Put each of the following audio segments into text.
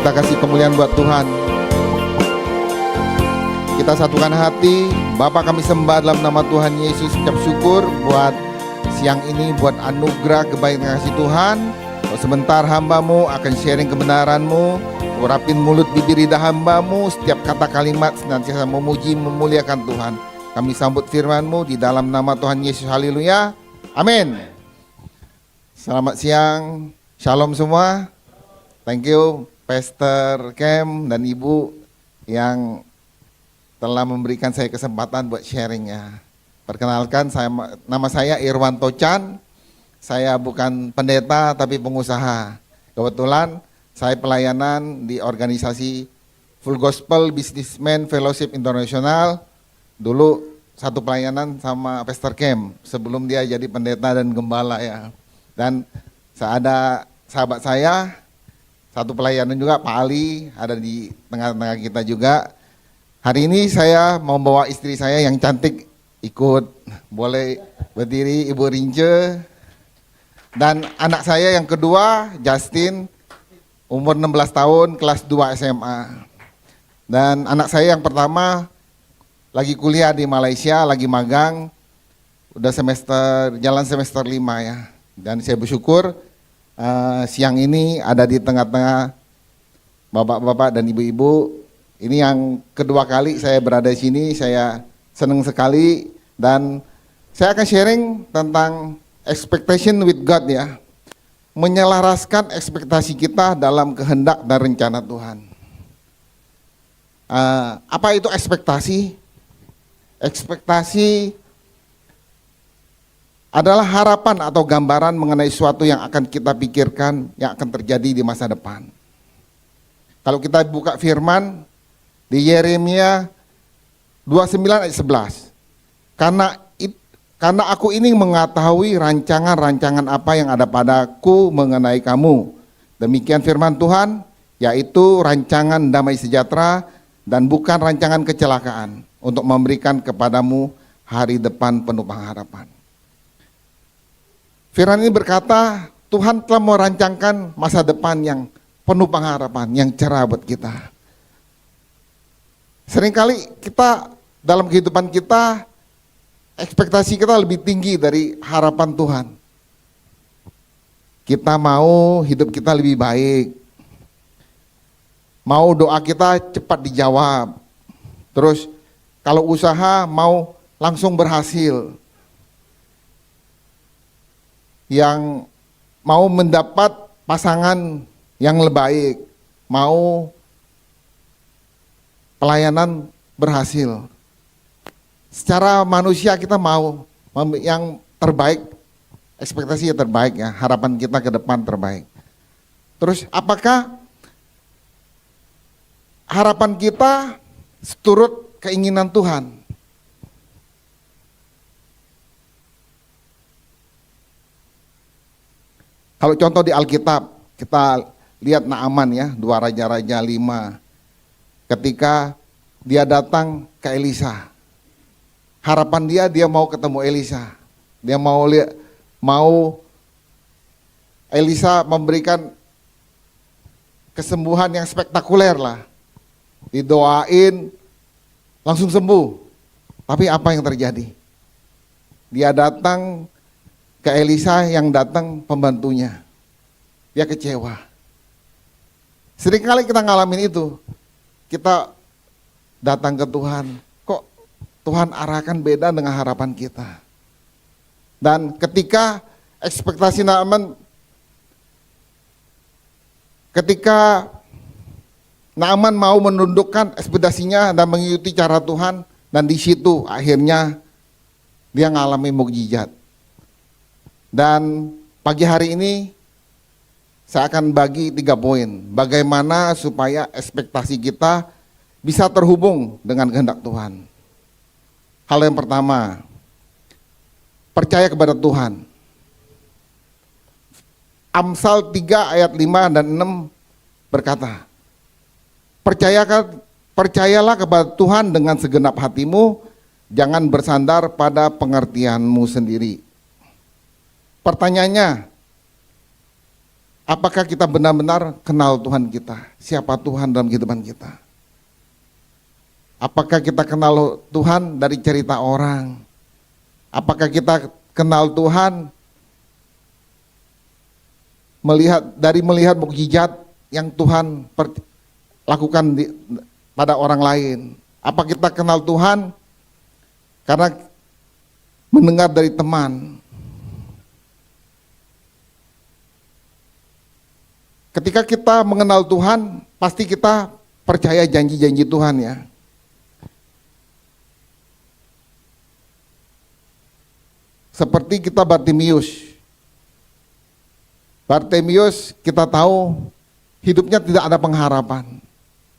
kita kasih kemuliaan buat Tuhan. Kita satukan hati. Bapa, kami sembah dalam nama Tuhan Yesus. Ucap syukur buat siang ini, buat anugerah kebaikan kasih Tuhan. Sebentar hamba-Mu akan sharing kebenaran-Mu. Urapin mulut bibir lidah hamba-Mu. Setiap kata kalimat senantiasa memuji memuliakan Tuhan. Kami sambut firman-Mu di dalam nama Tuhan Yesus. Haleluya. Amin. Selamat siang. Shalom semua. Thank you Pastor Kem dan Ibu yang telah memberikan saya kesempatan buat sharing ya. Perkenalkan, nama saya Irwanto Chan. Saya bukan pendeta tapi pengusaha. Kebetulan saya pelayanan di organisasi Full Gospel Businessman Fellowship International. Dulu satu pelayanan sama Pastor Kem sebelum dia jadi pendeta dan gembala ya. Dan ada sahabat saya, satu pelayanan juga, Pak Ali, ada di tengah-tengah kita juga. Hari ini saya mau bawa istri saya yang cantik ikut, boleh berdiri Ibu Rince. Dan anak saya yang kedua, Justin, umur 16 tahun, kelas 2 SMA. Dan anak saya yang pertama lagi kuliah di Malaysia, lagi magang, udah jalan semester 5 ya. Dan saya bersyukur siang ini ada di tengah-tengah bapak-bapak dan ibu-ibu. Ini yang kedua kali saya berada di sini, saya senang sekali dan saya akan sharing tentang expectation with God ya. Menyelaraskan ekspektasi kita dalam kehendak dan rencana Tuhan. Apa itu ekspektasi? Ekspektasi adalah harapan atau gambaran mengenai sesuatu yang akan kita pikirkan yang akan terjadi di masa depan. Kalau kita buka firman di Yeremia 29 ayat 11. Karena aku ini mengetahui rancangan-rancangan apa yang ada padaku mengenai kamu. Demikian firman Tuhan, yaitu rancangan damai sejahtera dan bukan rancangan kecelakaan, untuk memberikan kepadamu hari depan penuh pengharapan. Firman ini berkata, Tuhan telah merancangkan masa depan yang penuh pengharapan, yang cerah buat kita. Seringkali kita dalam kehidupan kita, ekspektasi kita lebih tinggi dari harapan Tuhan. Kita mau hidup kita lebih baik, mau doa kita cepat dijawab, terus kalau usaha mau langsung berhasil, yang mau mendapat pasangan yang lebih baik, mau pelayanan berhasil. Secara manusia kita mau yang terbaik, ekspektasi yang terbaik ya, harapan kita ke depan terbaik. Terus apakah harapan kita seturut keinginan Tuhan? Kalau contoh di Alkitab, kita lihat Naaman ya, 2 Raja-Raja 5. Ketika dia datang ke Elisa, harapan dia mau ketemu Elisa. Dia mau Elisa memberikan kesembuhan yang spektakuler lah. Didoain, langsung sembuh. Tapi apa yang terjadi? Dia datang ke Elisa, yang datang pembantunya. Dia kecewa. Seringkali kita ngalamin itu. Kita datang ke Tuhan, kok Tuhan arahkan beda dengan harapan kita. Dan ketika ekspektasi Naaman, ketika Naaman mau menundukkan ekspektasinya dan mengikuti cara Tuhan, dan di situ akhirnya dia mengalami mukjizat. Dan pagi hari ini saya akan bagi 3 poin, bagaimana supaya ekspektasi kita bisa terhubung dengan kehendak Tuhan. Hal yang pertama, percaya kepada Tuhan. Amsal 3 ayat 5 dan 6 berkata, percayalah kepada Tuhan dengan segenap hatimu, jangan bersandar pada pengertianmu sendiri. Pertanyaannya, Apakah kita benar-benar kenal Tuhan kita? Siapa Tuhan dalam kehidupan kita? Apakah kita kenal Tuhan dari cerita orang? Apakah kita kenal Tuhan melihat mukjizat yang Tuhan lakukan pada orang lain? Apa kita kenal Tuhan karena mendengar dari teman? Ketika kita mengenal Tuhan, pasti kita percaya janji-janji Tuhan ya. Seperti kita Bartimius. Bartimius kita tahu hidupnya tidak ada pengharapan.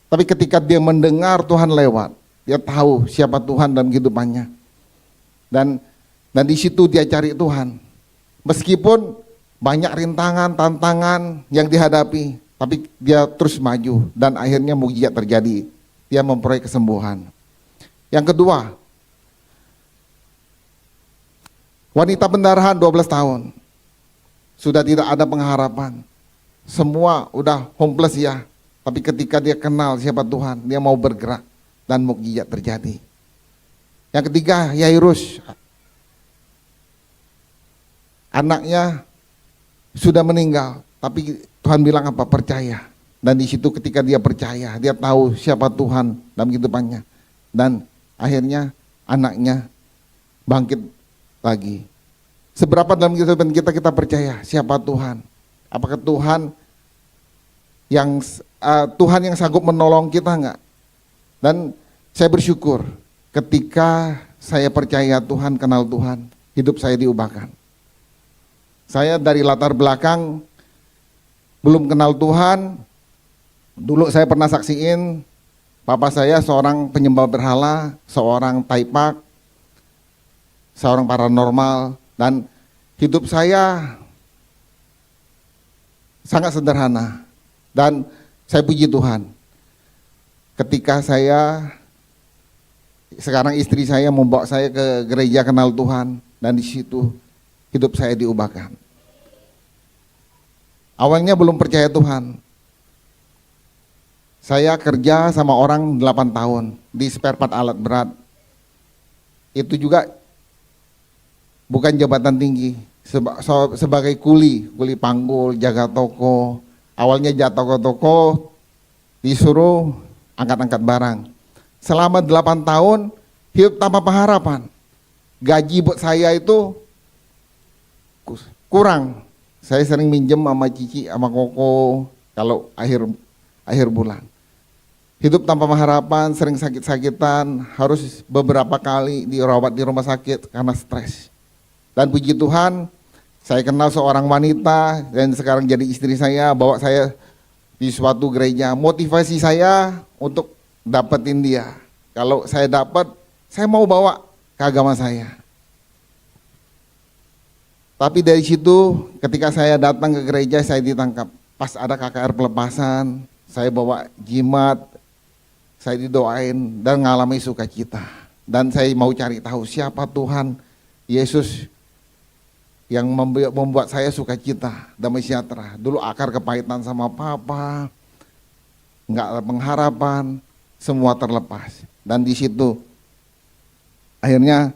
Tapi ketika dia mendengar Tuhan lewat, dia tahu siapa Tuhan dalam kehidupannya. Dan di situ dia cari Tuhan. Meskipun banyak rintangan, tantangan yang dihadapi, tapi dia terus maju dan akhirnya mukjizat terjadi. Dia memperoleh kesembuhan. Yang kedua, wanita pendarahan 12 tahun. Sudah tidak ada pengharapan. Semua udah hopeless ya. Tapi ketika dia kenal siapa Tuhan, dia mau bergerak dan mukjizat terjadi. Yang ketiga, Yairus. Anaknya sudah meninggal, tapi Tuhan bilang apa? Percaya. Dan di situ ketika dia percaya, dia tahu siapa Tuhan dalam kehidupannya. Dan akhirnya anaknya bangkit lagi. Seberapa dalam kehidupan kita percaya siapa Tuhan? Apakah Tuhan yang sanggup menolong kita enggak? Dan saya bersyukur ketika saya percaya Tuhan, kenal Tuhan, hidup saya diubahkan. Saya dari latar belakang belum kenal Tuhan. Dulu saya pernah saksiin papa saya seorang penyembah berhala, seorang taipak, seorang paranormal, dan hidup saya sangat sederhana. Dan saya puji Tuhan. Ketika sekarang istri saya membawa saya ke gereja kenal Tuhan, dan di situ hidup saya diubahkan. Awalnya belum percaya Tuhan. Saya kerja sama orang 8 tahun di spare part alat berat. Itu juga bukan jabatan tinggi, sebagai kuli panggul, jaga toko. Awalnya jaga toko, disuruh angkat-angkat barang. Selama 8 tahun hidup tanpa pengharapan. Gaji buat saya itu kurang. Saya sering minjem sama Cici, sama Koko kalau akhir bulan. Hidup tanpa pengharapan, sering sakit-sakitan, harus beberapa kali dirawat di rumah sakit karena stres. Dan puji Tuhan, saya kenal seorang wanita dan sekarang jadi istri saya, bawa saya di suatu gereja. Motivasi saya untuk dapetin dia. Kalau saya dapat, saya mau bawa ke agama saya. Tapi dari situ ketika saya datang ke gereja saya ditangkap. Pas ada KKR pelepasan, saya bawa jimat, saya didoain dan mengalami sukacita. Dan saya mau cari tahu siapa Tuhan Yesus yang membuat saya sukacita, damai sejahtera. Dulu akar kepahitan sama papa, nggak ada pengharapan, semua terlepas. Dan di situ akhirnya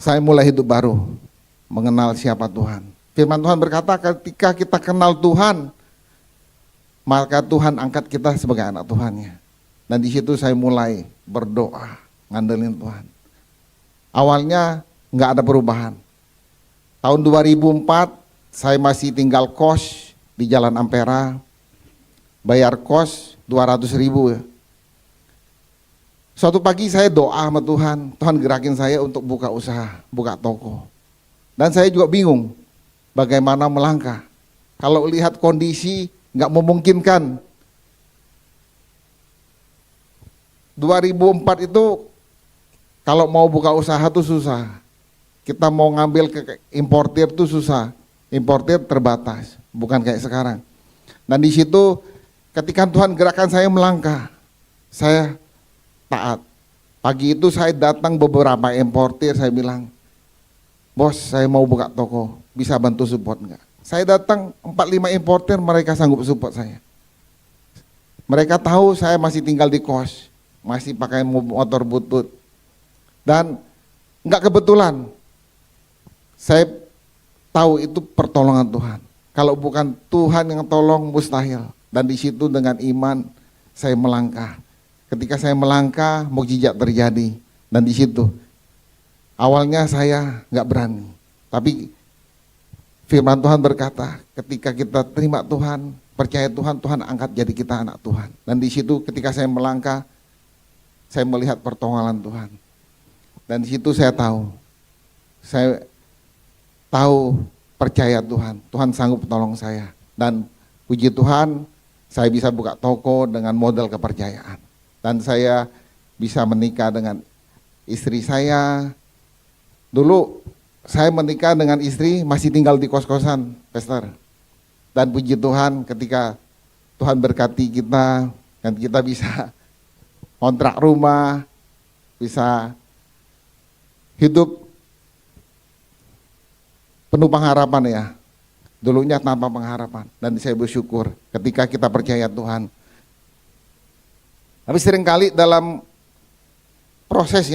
saya mulai hidup baru. Mengenal siapa Tuhan. Firman Tuhan berkata ketika kita kenal Tuhan, maka Tuhan angkat kita sebagai anak Tuhan-Nya. Dan di situ saya mulai berdoa, ngandelin Tuhan. Awalnya nggak ada perubahan. Tahun 2004 saya masih tinggal kos di Jalan Ampera, bayar kos 200.000 ya. Suatu pagi saya doa sama Tuhan, Tuhan gerakin saya untuk buka usaha, buka toko. Dan saya juga bingung bagaimana melangkah. Kalau lihat kondisi nggak memungkinkan. 2004 itu kalau mau buka usaha tuh susah. Kita mau ngambil ke importir tuh susah. Importir terbatas, bukan kayak sekarang. Dan di situ ketika Tuhan gerakan saya melangkah, saya taat. Pagi itu saya datang beberapa importir, saya bilang, bos, saya mau buka toko, bisa bantu support enggak? Saya datang 4-5 importer, mereka sanggup support saya. Mereka tahu saya masih tinggal di kos, masih pakai motor butut. Dan nggak kebetulan, saya tahu itu pertolongan Tuhan. Kalau bukan Tuhan yang tolong, mustahil. Dan di situ dengan iman saya melangkah. Ketika saya melangkah, mukjizat terjadi. Dan di situ awalnya saya nggak berani, tapi firman Tuhan berkata, ketika kita terima Tuhan, percaya Tuhan, Tuhan angkat jadi kita anak Tuhan. Dan di situ ketika saya melangkah, saya melihat pertolongan Tuhan. Dan di situ saya tahu percaya Tuhan, Tuhan sanggup tolong saya. Dan puji Tuhan, saya bisa buka toko dengan modal kepercayaan. Dan saya bisa menikah dengan istri saya. Dulu saya menikah dengan istri masih tinggal di kos-kosan, Pastor. Dan puji Tuhan ketika Tuhan berkati kita dan kita bisa kontrak rumah, bisa hidup penuh pengharapan ya. Dulunya tanpa pengharapan, dan saya bersyukur ketika kita percaya Tuhan. Tapi seringkali dalam proses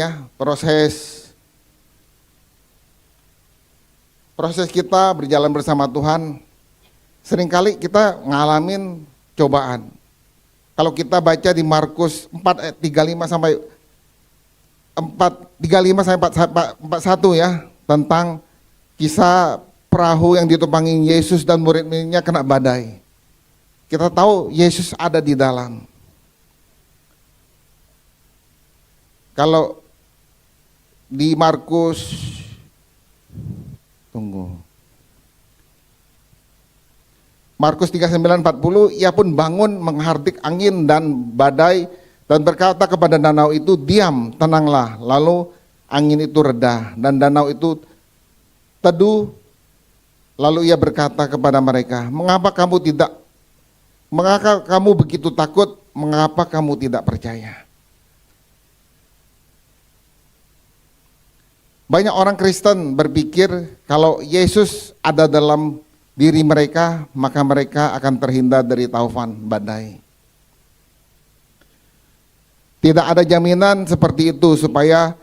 kita berjalan bersama Tuhan, seringkali kita ngalamin cobaan. Kalau kita baca di Markus 4:35 sampai 41 ya, tentang kisah perahu yang ditumpangi Yesus dan murid-muridnya kena badai. Kita tahu Yesus ada di dalam. Kalau di Markus, Markus 39:40, ia pun bangun menghardik angin dan badai dan berkata kepada danau itu, diam, tenanglah. Lalu angin itu reda dan danau itu teduh. Lalu ia berkata kepada mereka, mengapa kamu begitu takut, mengapa kamu tidak percaya? Banyak orang Kristen berpikir kalau Yesus ada dalam diri mereka, maka mereka akan terhindar dari taufan badai. Tidak ada jaminan seperti itu, supaya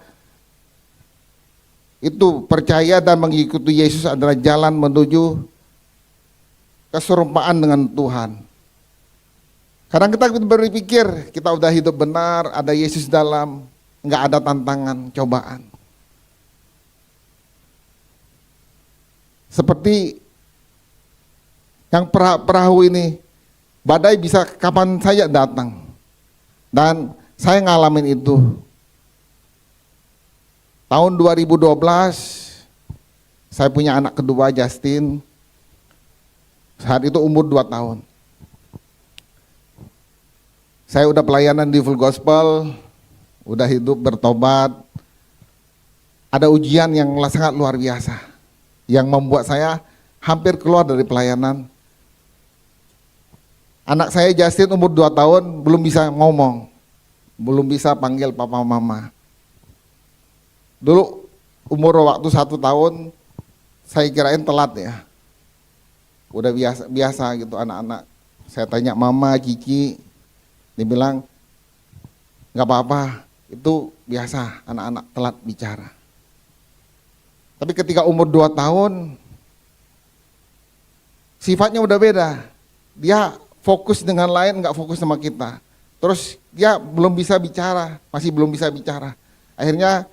itu percaya dan mengikuti Yesus adalah jalan menuju keserupaan dengan Tuhan. Kadang kita berpikir kita udah hidup benar, ada Yesus dalam, nggak ada tantangan, cobaan. Seperti yang perahu ini, badai bisa kapan saja datang. Dan saya ngalamin itu. Tahun 2012, saya punya anak kedua, Justin. Saat itu umur 2 tahun. Saya udah pelayanan di Full Gospel, udah hidup bertobat. Ada ujian yang sangat luar biasa, yang membuat saya hampir keluar dari pelayanan. Anak saya Justin umur 2 tahun belum bisa ngomong, belum bisa panggil papa mama. Dulu umur waktu 1 tahun saya kirain telat ya. Udah biasa gitu anak-anak. Saya tanya mama, Kiki, dibilang nggak apa-apa, itu biasa anak-anak telat bicara. Tapi ketika umur 2 tahun, sifatnya udah beda. Dia fokus dengan lain, nggak fokus sama kita. Terus dia belum bisa bicara, masih belum bisa bicara. Akhirnya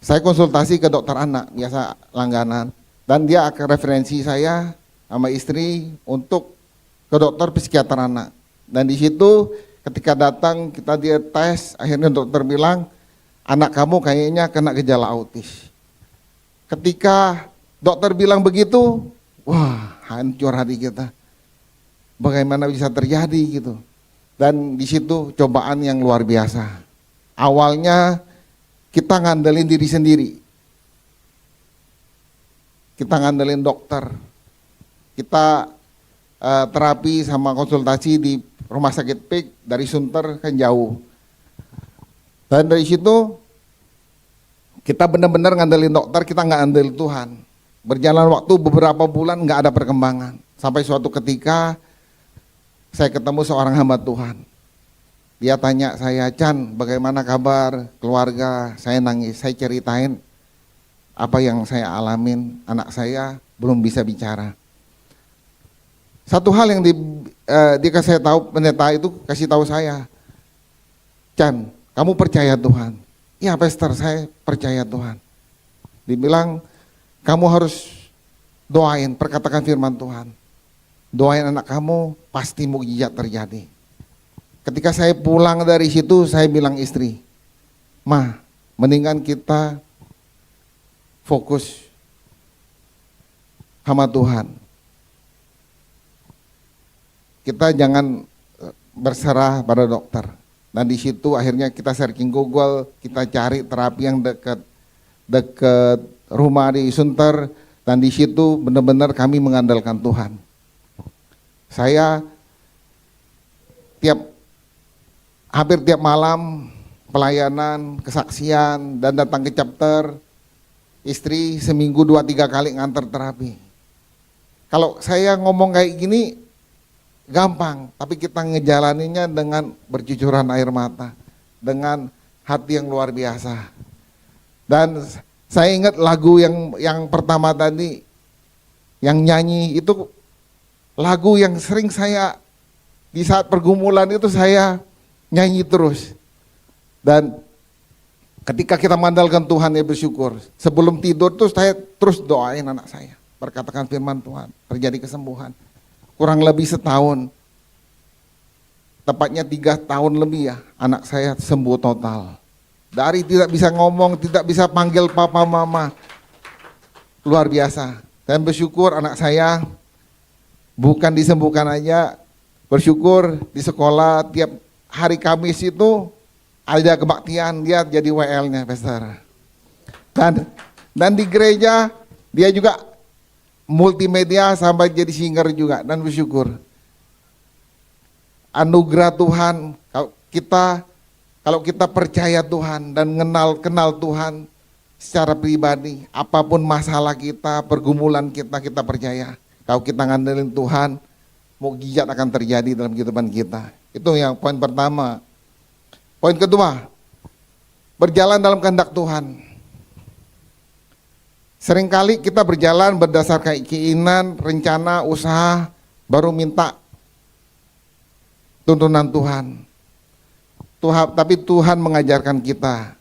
saya konsultasi ke dokter anak, biasa langganan. Dan dia akan referensi saya sama istri untuk ke dokter psikiater anak. Dan di situ ketika datang kita dia tes, akhirnya dokter bilang, anak kamu kayaknya kena gejala autis. Ketika dokter bilang begitu, wah hancur hati kita. Bagaimana bisa terjadi gitu. Dan di situ cobaan yang luar biasa. Awalnya kita ngandelin diri sendiri. Kita ngandelin dokter. Kita terapi sama konsultasi di rumah sakit PIK, dari Sunter kan jauh. Dan dari situ kita benar-benar ngandelin dokter, kita nggak ngandelin Tuhan. Berjalan waktu beberapa bulan nggak ada perkembangan. Sampai suatu ketika saya ketemu seorang hamba Tuhan. Dia tanya saya, Chan, bagaimana kabar keluarga? Saya nangis, saya ceritain apa yang saya alamin. Anak saya belum bisa bicara. Satu hal yang dikasih tahu pendeta itu kasih tahu saya, Chan, kamu percaya Tuhan? Iya, Pastor, saya percaya Tuhan. Dibilang, kamu harus doain, perkatakan firman Tuhan. Doain anak kamu, pasti mukjizat terjadi. Ketika saya pulang dari situ, saya bilang istri, Ma, mendingan kita fokus sama Tuhan. Kita jangan berserah pada dokter. Dan di situ akhirnya kita searching Google, kita cari terapi yang dekat rumah di Sunter, dan di situ benar-benar kami mengandalkan Tuhan. Saya hampir tiap malam pelayanan, kesaksian, dan datang ke chapter. Istri seminggu 2-3 kali nganter terapi. Kalau saya ngomong kayak gini gampang, tapi kita ngejalaninnya dengan bercucuran air mata, dengan hati yang luar biasa. Dan saya ingat lagu yang pertama tadi, yang nyanyi itu lagu yang sering saya di saat pergumulan itu saya nyanyi terus. Dan ketika kita mengandalkan Tuhan, ya bersyukur. Sebelum tidur tuh saya terus doain anak saya, perkatakan firman Tuhan, terjadi kesembuhan. Kurang lebih setahun, tepatnya 3 tahun lebih ya, anak saya sembuh total. Dari tidak bisa ngomong, tidak bisa panggil papa mama, luar biasa. Dan bersyukur anak saya bukan disembuhkan aja, bersyukur di sekolah tiap hari Kamis itu ada kebaktian, dia jadi WL-nya, Pastor. Dan di gereja dia juga multimedia sampai jadi singer juga, dan bersyukur. Anugerah Tuhan, kalau kita percaya Tuhan dan kenal Tuhan secara pribadi, apapun masalah kita, pergumulan kita percaya. Kalau kita ngandelin Tuhan, mukjizat akan terjadi dalam kehidupan kita. Itu yang poin pertama. Poin kedua, berjalan dalam kehendak Tuhan. Seringkali kita berjalan berdasarkan keinginan, rencana, usaha, baru minta tuntunan Tuhan. Tapi Tuhan mengajarkan kita,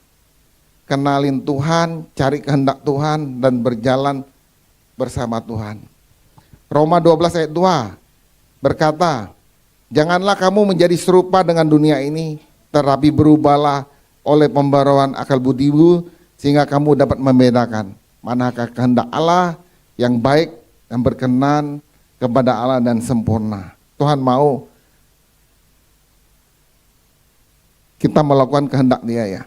kenalin Tuhan, cari kehendak Tuhan, dan berjalan bersama Tuhan. Roma 12 ayat 2 berkata, janganlah kamu menjadi serupa dengan dunia ini, tetapi berubahlah oleh pembaruan akal budimu, sehingga kamu dapat membedakan manakah kehendak Allah yang baik, yang berkenan kepada Allah dan sempurna. Tuhan mau kita melakukan kehendak Dia ya.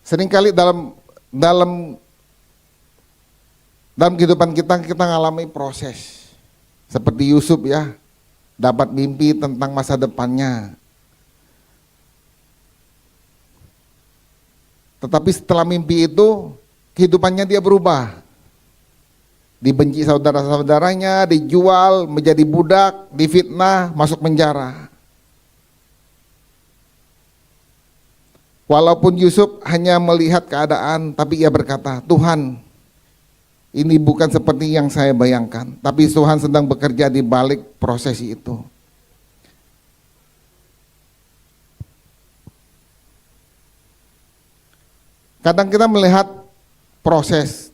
Seringkali dalam kehidupan kita mengalami proses. Seperti Yusuf ya, dapat mimpi tentang masa depannya. Tetapi setelah mimpi itu, kehidupannya dia berubah. Dibenci saudara-saudaranya, dijual, menjadi budak, difitnah, masuk penjara. Walaupun Yusuf hanya melihat keadaan, tapi ia berkata, Tuhan, ini bukan seperti yang saya bayangkan, tapi Tuhan sedang bekerja di balik proses itu. Kadang kita melihat proses,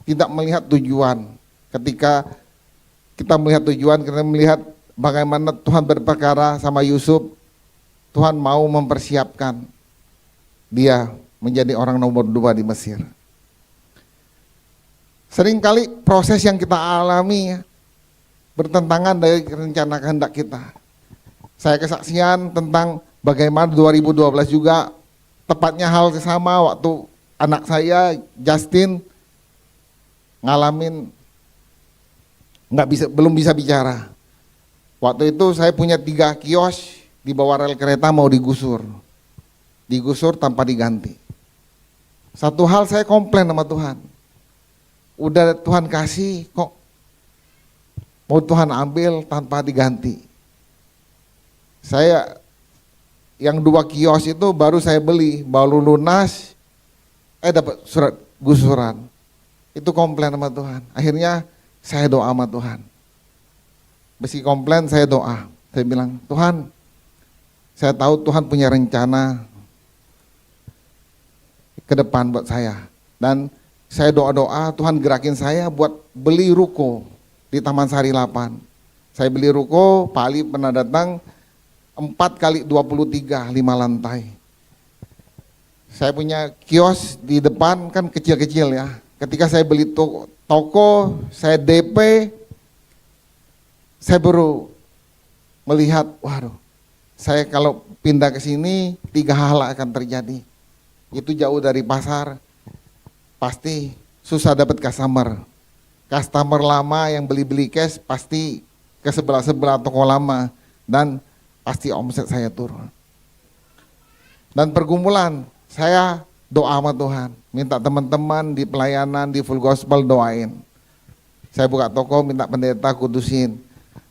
tidak melihat tujuan. Ketika kita melihat tujuan, kita melihat bagaimana Tuhan berperkara sama Yusuf, Tuhan mau mempersiapkan dia menjadi orang nomor 2 di Mesir. Seringkali proses yang kita alami bertentangan dari rencana kehendak kita. Saya kesaksian tentang bagaimana 2012 juga, tepatnya hal sama waktu anak saya Justin ngalamin belum bisa bicara. Waktu itu saya punya 3 kios di bawah rel kereta mau digusur tanpa diganti. Satu hal saya komplain sama Tuhan. Udah Tuhan kasih kok mau Tuhan ambil tanpa diganti. Saya yang 2 kios itu baru saya beli, baru lunas, dapat surat gusuran. Itu komplain sama Tuhan. Akhirnya saya doa sama Tuhan. Meski komplain saya doa. Saya bilang, Tuhan, saya tahu Tuhan punya rencana ke depan buat saya. Dan saya doa-doa Tuhan gerakin saya buat beli ruko di Taman Sari 8. Saya beli ruko, Pak Ali pernah datang 4 kali 23, 5 lantai. Saya punya kios di depan kan kecil-kecil ya. Ketika saya beli toko, saya DP, saya baru melihat, waduh, saya kalau pindah ke sini 3 hal akan terjadi. Itu jauh dari pasar, pasti susah dapat customer. Customer lama yang beli-beli cash pasti ke sebelah-sebelah toko lama dan pasti omset saya turun. Dan pergumulan, saya doa sama Tuhan, minta teman-teman di pelayanan di Full Gospel doain. Saya buka toko, minta pendeta kudusin.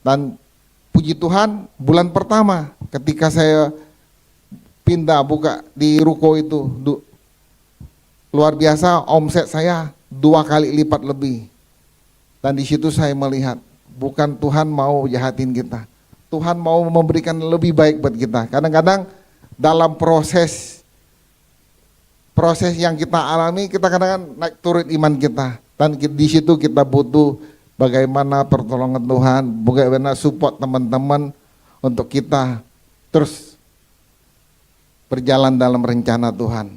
Dan puji Tuhan, bulan pertama ketika saya pindah buka di ruko itu, luar biasa omset saya 2 kali lipat lebih. Dan di situ saya melihat, bukan Tuhan mau jahatin kita, Tuhan mau memberikan lebih baik buat kita. Kadang-kadang dalam proses yang kita alami, kita kadang-kadang naik turun iman kita. Dan di situ kita butuh bagaimana pertolongan Tuhan, bagaimana support teman-teman untuk kita terus berjalan dalam rencana Tuhan.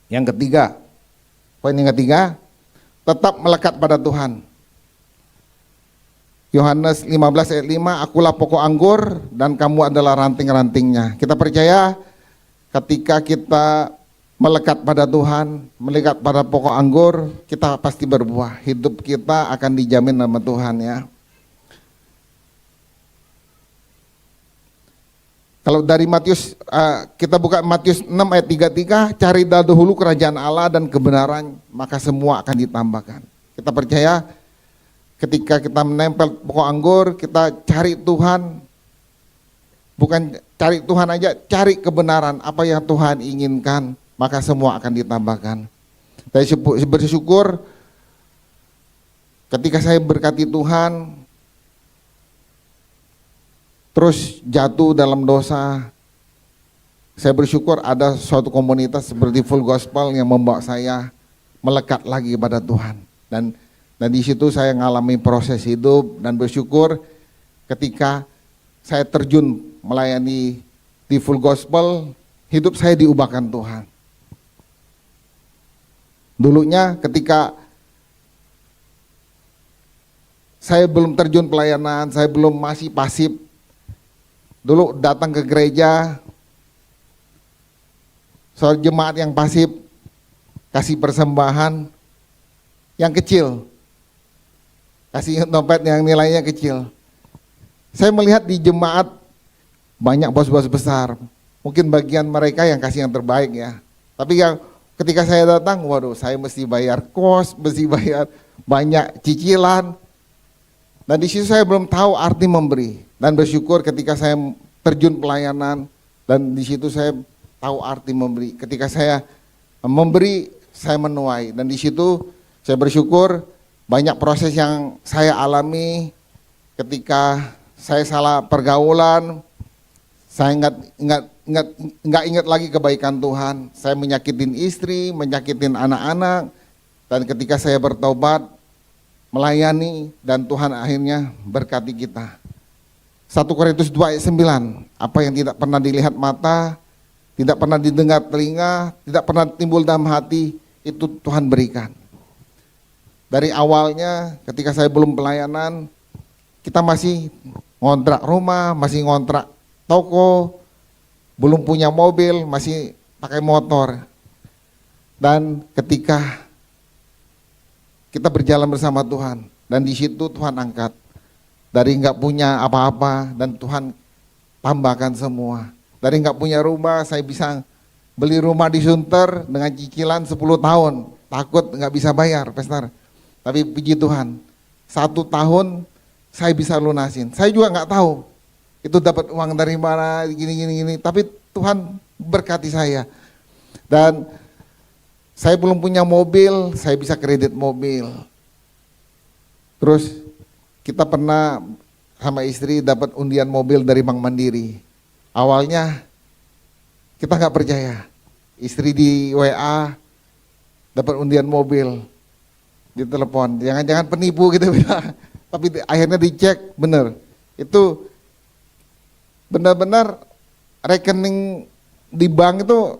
Yang ketiga, poin yang ketiga, tetap melekat pada Tuhan. Yohanes 15 ayat 5, akulah pokok anggur dan kamu adalah ranting-rantingnya. Kita percaya ketika kita melekat pada Tuhan, melekat pada pokok anggur, kita pasti berbuah. Hidup kita akan dijamin sama Tuhan ya. Kalau dari Matius, kita buka Matius 6 ayat 33, cari dahulu kerajaan Allah dan kebenaran, maka semua akan ditambahkan. Kita percaya ketika kita menempel pokok anggur, kita cari Tuhan, bukan cari Tuhan aja, cari kebenaran, apa yang Tuhan inginkan, maka semua akan ditambahkan. Saya bersyukur ketika saya berkati Tuhan, terus jatuh dalam dosa, saya bersyukur ada suatu komunitas seperti Full Gospel yang membawa saya melekat lagi pada Tuhan. Dan di situ saya mengalami proses hidup dan bersyukur ketika saya terjun melayani di Full Gospel, hidup saya diubahkan Tuhan. Dulunya ketika saya belum terjun pelayanan, saya belum masih pasif, dulu datang ke gereja, soal jemaat yang pasif, kasih persembahan yang kecil, kasih dompet yang nilainya kecil. Saya melihat di jemaat banyak bos-bos besar, mungkin bagian mereka yang kasih yang terbaik ya. Tapi yang ketika saya datang, waduh, saya mesti bayar kos, mesti bayar banyak cicilan. Dan di situ saya belum tahu arti memberi. Dan bersyukur ketika saya terjun pelayanan, dan di situ saya tahu arti memberi. Ketika saya memberi, saya menuai. Dan di situ saya bersyukur banyak proses yang saya alami ketika saya salah pergaulan, saya nggak ingat lagi kebaikan Tuhan. Saya menyakitin istri, menyakitin anak-anak, dan ketika saya bertobat, melayani, dan Tuhan akhirnya berkati kita. 1 Korintus 2 ayat 9, apa yang tidak pernah dilihat mata, tidak pernah didengar telinga, tidak pernah timbul dalam hati, itu Tuhan berikan. Dari awalnya ketika saya belum pelayanan, kita masih ngontrak rumah, masih ngontrak toko, belum punya mobil, masih pakai motor. Dan ketika kita berjalan bersama Tuhan, dan di situ Tuhan angkat. Dari nggak punya apa-apa, dan Tuhan tambahkan semua. Dari nggak punya rumah, saya bisa beli rumah di Sunter dengan cicilan 10 tahun. Takut nggak bisa bayar, Pastor. Tapi puji Tuhan, 1 tahun saya bisa lunasin. Saya juga nggak tahu itu dapat uang dari mana, gini. Tapi Tuhan berkati saya. Dan saya belum punya mobil, saya bisa kredit mobil. Terus kita pernah sama istri dapat undian mobil dari Bank Mandiri. Awalnya kita nggak percaya. Istri di WA dapat undian mobil, di telepon, jangan-jangan penipu gitu bilang. Tapi akhirnya dicek, bener. Itu benar-benar rekening di bank itu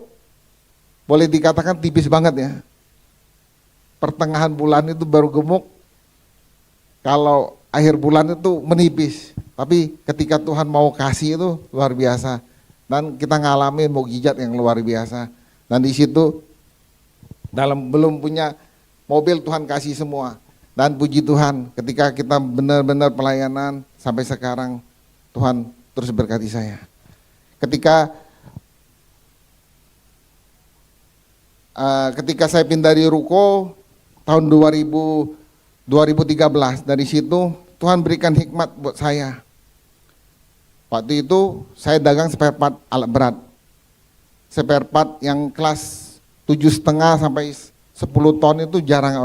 boleh dikatakan tipis banget ya. Pertengahan bulan itu baru gemuk, kalau akhir bulan itu menipis. Tapi ketika Tuhan mau kasih itu luar biasa. Dan kita ngalamin mukjizat yang luar biasa. Dan di situ dalam belum punya mobil Tuhan kasih semua. Dan puji Tuhan ketika kita benar-benar pelayanan sampai sekarang Tuhan terus berkati saya. Ketika saya pindah di Ruko tahun 2013, dari situ Tuhan berikan hikmat buat saya. Waktu itu saya dagang spare part alat berat. Spare part yang kelas 7,5 sampai 10 ton itu jarang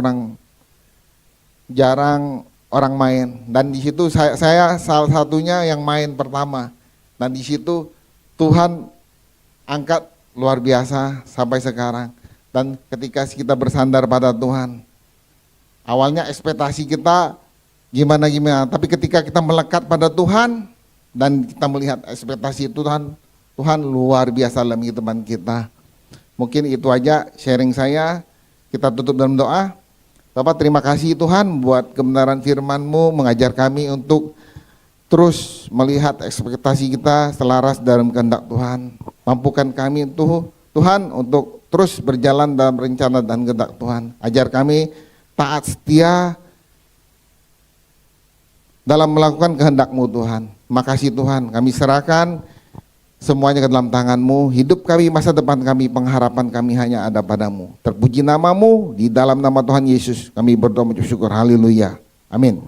orang main. Dan di situ saya salah satunya yang main pertama. Dan di situ Tuhan angkat luar biasa sampai sekarang. Dan ketika kita bersandar pada Tuhan, awalnya ekspektasi kita gimana, tapi ketika kita melekat pada Tuhan dan kita melihat ekspektasi itu Tuhan luar biasa dalam kehidupan kita. Mungkin itu aja sharing saya. Kita tutup dalam doa. Bapak, terima kasih Tuhan buat kebenaran firman-Mu mengajar kami untuk terus melihat ekspektasi kita selaras dalam kehendak Tuhan. Mampukan kami Tuhan untuk terus berjalan dalam rencana dan kehendak Tuhan. Ajar kami taat setia dalam melakukan kehendak-Mu Tuhan. Makasih Tuhan, kami serahkan semuanya ke dalam tangan-Mu. Hidup kami, masa depan kami, pengharapan kami hanya ada pada-Mu. Terpuji nama-Mu, di dalam nama Tuhan Yesus kami berdoa mengucap syukur. Haleluya. Amin.